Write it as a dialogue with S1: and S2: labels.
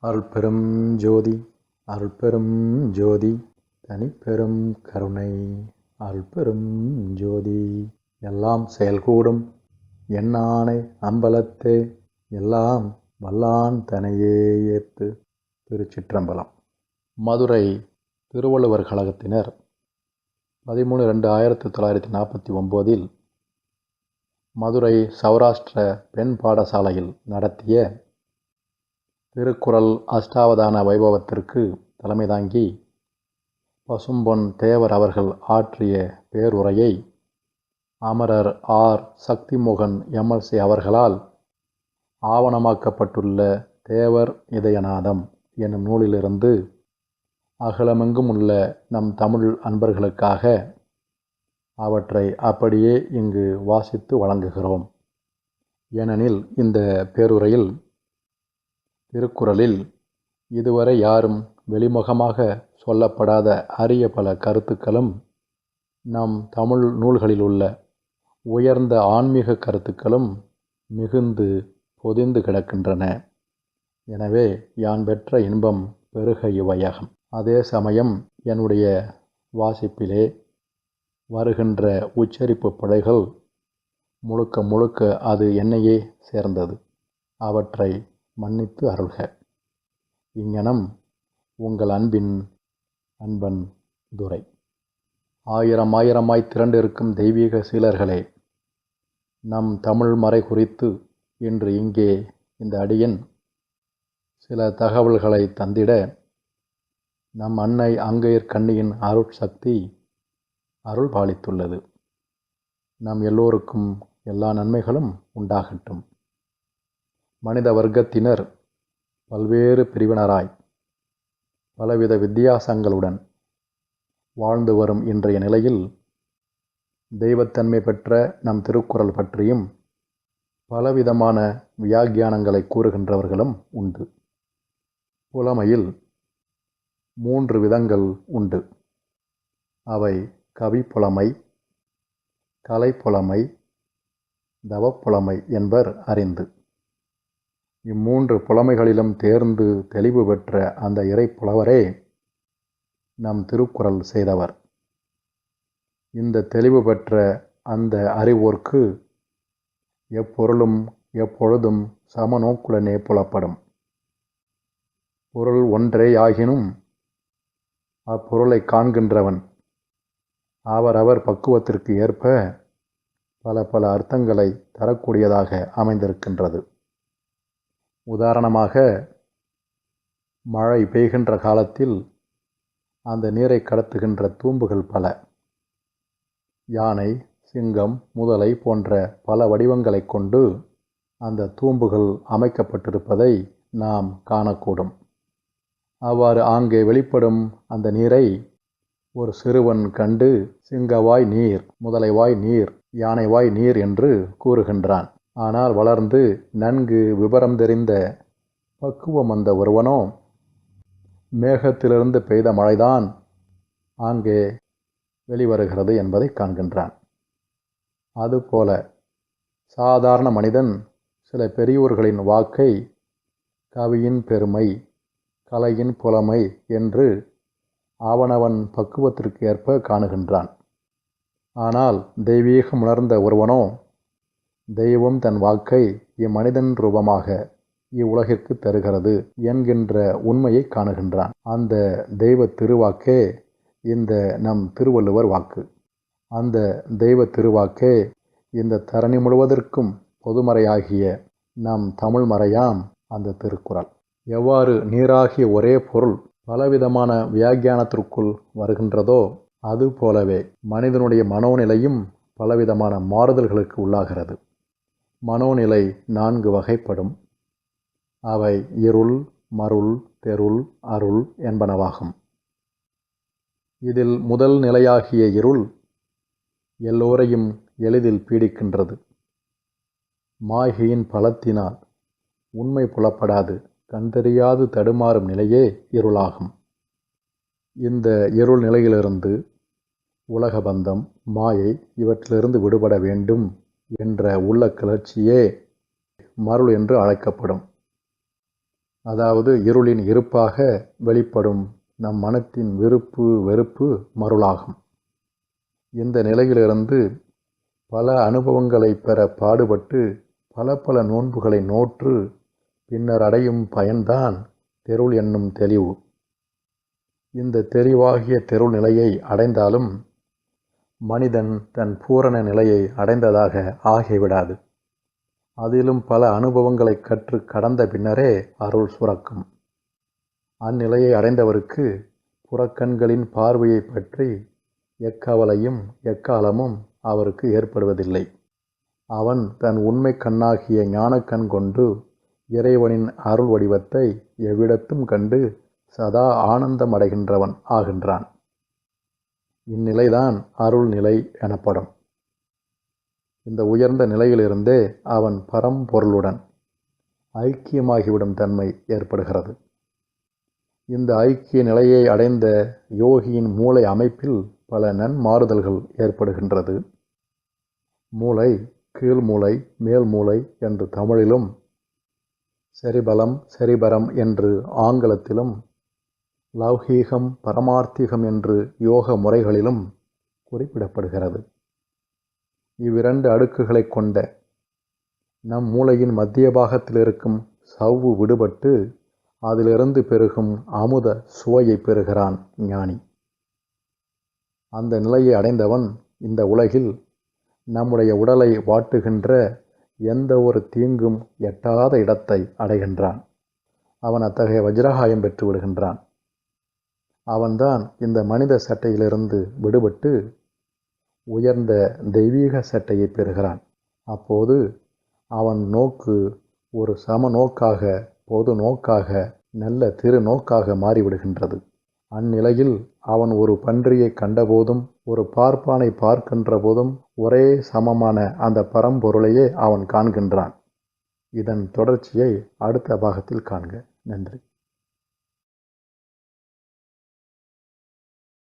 S1: அருட்பெரும் ஜோதி அருட்பெரும் ஜோதி தனிப்பெரும் கருணை அருட்பெரும் ஜோதி. எல்லாம் செயல்கூடும் எண்ணானை அம்பலத்தே எல்லாம் வல்லான் தனையே ஏத்து. திருச்சிற்றம்பலம். மதுரை திருவள்ளுவர் கழகத்தினர் 13/2/1949 மதுரை சௌராஷ்டிர பெண் பாடசாலையில் நடத்திய திருக்குறள் அஷ்டாவதான வைபவத்திற்கு தலைமை தாங்கி பசும்பொன் தேவர் அவர்கள் ஆற்றிய பேருரையை அமரர் ஆர். சக்திமோகன் எம்எல்சி அவர்களால் ஆவணமாக்கப்பட்டுள்ள தேவர் இதயநாதம் என்னும் நூலிலிருந்து அகிலமெங்கும் உள்ள நம் தமிழ் அன்பர்களுக்காக அவற்றை அப்படியே இங்கு வாசித்து வழங்குகிறோம். ஏனெனில் இந்த பேருரையில் திருக்குறளில் இதுவரை யாரும் வெளிமுகமாக சொல்லப்படாத அரிய பல கருத்துக்களும் நம் தமிழ் நூல்களில் உள்ள உயர்ந்த ஆன்மீக கருத்துக்களும் மிகுந்து பொதிந்து கிடக்கின்றன. எனவே யான் பெற்ற இன்பம் பெருக இவ்வையகம். அதே சமயம் என்னுடைய வாசிப்பிலே வருகின்ற உச்சரிப்பு பிழைகள் முழுக்க முழுக்க அது என்னையே சேர்ந்தது. அவற்றை மன்னித்து அருள்க. இங்ஙனம் உங்கள் அன்பன் துரை. ஆயிரமாய் திரண்டிருக்கும் தெய்வீக சீலர்களே, நம் தமிழ் மறை குறித்து இன்று இங்கே இந்த அடியன் சில தகவல்களை தந்திட நம் அன்னை அங்கையர்கண்ணியின் அருட்சக்தி அருள் பாலித்துள்ளது. நம் எல்லோருக்கும் எல்லா நன்மைகளும் உண்டாகட்டும். மனித வர்க்கத்தினர் பல்வேறு பிரிவினராய் பலவித வித்தியாசங்களுடன் வாழ்ந்து வரும் இன்றைய நிலையில் தெய்வத்தன்மை பெற்ற நம் திருக்குறள் பற்றியும் பலவிதமான வியாக்கியானங்களை கூறுகின்றவர்களும் உண்டு. புலமையில் 3 விதங்கள் உண்டு. அவை கவிப்புலமை, கலைப்புலமை, தவப்புலமை என்பர் அறிந்து. இம்மூன்று புலமைகளிலும் தேர்ந்து தெளிவு பெற்ற அந்த இறைப்புலவரே நம் திருக்குறள் செய்தவர். இந்த தெளிவு பெற்ற அந்த அறிவோர்க்கு எப்பொருளும் எப்பொழுதும் சமநோக்குடனே புலப்படும். பொருள் ஒன்றேயாகினும் அப்பொருளை காண்கின்றவன் அவரவர் பக்குவத்திற்கு ஏற்ப பல அர்த்தங்களை தரக்கூடியதாக அமைந்திருக்கின்றது. உதாரணமாக, மழை பெய்கின்ற காலத்தில் அந்த நீரை கடத்துகின்ற தூம்புகள் பல. யானை, சிங்கம், முதலை போன்ற பல வடிவங்களை கொண்டு அந்த தூம்புகள் அமைக்கப்பட்டிருப்பதை நாம் காணக்கூடும். அவ்வாறு ஆங்கே வெளிப்படும் அந்த நீரை ஒரு சிறுவன் கண்டு சிங்கவாய் நீர், முதலைவாய் நீர், யானைவாய் நீர் என்று கூறுகின்றான். ஆனால் வளர்ந்து நன்கு விபரம் தெரிந்த பக்குவம் வந்த ஒருவனோ மேகத்திலிருந்து பெய்த மழைதான் அங்கே வெளிவருகிறது என்பதை காண்கின்றான். அதுபோல சாதாரண மனிதன் சில பெரியோர்களின் வாக்கை கவியின் பெருமை, கலையின் புலமை என்று அவனவன் பக்குவத்திற்கு ஏற்ப காணுகின்றான். ஆனால் தெய்வீகம் உணர்ந்த ஒருவனோ தெய்வம் தன் வாக்கை இம்மனிதன் ரூபமாக இவ்வுலகிற்கு தருகிறது என்கின்ற உண்மையை காணுகின்றான். அந்த தெய்வ திருவாக்கே இந்த நம் திருவள்ளுவர் வாக்கு. அந்த தெய்வ திருவாக்கே இந்த தரணி முழுவதற்கும் பொதுமறையாகிய நம் தமிழ் மறையாம் அந்த திருக்குறள். எவ்வாறு நீராகிய ஒரே பொருள் பலவிதமான வியாக்கியானத்திற்குள் வருகின்றதோ அதுபோலவே மனிதனுடைய மனோநிலையும் பலவிதமான மாறுதல்களுக்கு உள்ளாகிறது. மனோநிலை 4 வகைப்படும். அவை இருள், மருள், தெருள், அருள் என்பனவாகும். இதில் முதல் நிலையாகிய இருள் எல்லோரையும் எளிதில் பீடிக்கின்றது. மாயையின் பலத்தினால் உண்மை புலப்படாது கண்டறியாது தடுமாறும் நிலையே இருளாகும். இந்த இருள் நிலையிலிருந்து உலக பந்தம், மாயை இவற்றிலிருந்து விடுபட வேண்டும் என்ற உள்ள கிளர்ச்சியே மருள் என்று அழைக்கப்படும். அதாவது இருளின் இருப்பாக வெளிப்படும் நம் மனத்தின் விருப்பு வெறுப்பு மருளாகும். இந்த நிலையிலிருந்து பல அனுபவங்களை பெற பாடுபட்டு பல நோன்புகளை நோற்று பின்னர் அடையும் பயன்தான் தெருள் என்னும் தெளிவு. இந்த தெளிவாகிய தெருள் நிலையை அடைந்தாலும் மனிதன் தன் பூரண நிலையை அடைந்ததாக ஆகிவிடாது. அதிலும் பல அனுபவங்களை கற்று கடந்த பின்னரே அருள் சுரக்கும். அந்நிலையை அடைந்தவருக்கு புறக்கண்களின் பார்வையை பற்றி எக்கவலையும் எக்காலமும் அவருக்கு ஏற்படுவதில்லை. அவன் தன் உண்மை கண்ணாகிய ஞானக்கண் கொண்டு இறைவனின் அருள் வடிவத்தை எவ்விடத்தும் கண்டு சதா ஆனந்தம் அடைகின்றவன் ஆகின்றான். இந்நிலைதான் அருள் நிலை எனப்படும். இந்த உயர்ந்த நிலையிலிருந்தே அவன் பரம்பொருளுடன் ஐக்கியமாகிவிடும் தன்மை ஏற்படுகிறது. இந்த ஐக்கிய நிலையை அடைந்த யோகியின் மூளை அமைப்பில் பல நன்மாறுதல்கள் ஏற்படுகின்றது. மூளை கீழ்மூளை மேல்மூளை என்று தமிழிலும், செரிபலம் செரிபரம் என்று ஆங்கிலத்திலும், லௌகீகம் பரமார்த்திகம் என்று யோக முறைகளிலும் குறிப்பிடப்படுகிறது. இவ்விரண்டு அடுக்குகளை கொண்ட நம் மூளையின் மத்திய பாகத்தில் இருக்கும் சவ்வு விடுபட்டு அதிலிருந்து பெருகும் அமுத சுவையை பெறுகிறான் ஞானி. அந்த நிலையை அடைந்தவன் இந்த உலகில் நம்முடைய உடலை வாட்டுகின்ற எந்த ஒரு தீங்கும் எட்டாத இடத்தை அடைகின்றான். அவன் அத்தகைய வஜ்ரகாயம் பெற்று விடுகின்றான். அவன்தான் இந்த மனித சட்டையிலிருந்து விடுபட்டு உயர்ந்த தெய்வீக சட்டையை பெறுகிறான். அப்போது அவன் நோக்கு ஒரு சம நோக்காக, பொது நோக்காக, நல்ல திருநோக்காக மாறிவிடுகின்றது. அந்நிலையில் அவன் ஒரு பன்றியை கண்டபோதும் ஒரு பார்ப்பானை பார்க்கின்ற போதும் ஒரே சமமான அந்த பரம்பொருளையே அவன் காண்கின்றான். இதன் தொடர்ச்சியை அடுத்த பாகத்தில் காண்க. நன்றி.